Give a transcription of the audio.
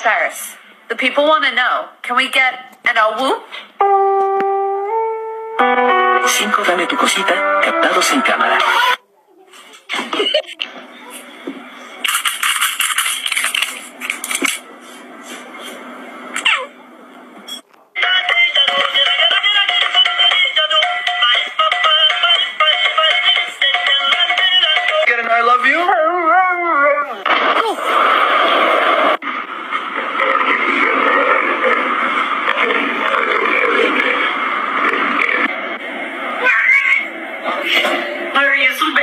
Cyrus, the people want to know. Can we get an whoop? 5 dame tu cosita, captados en cámara. Get an I love you? Larry is so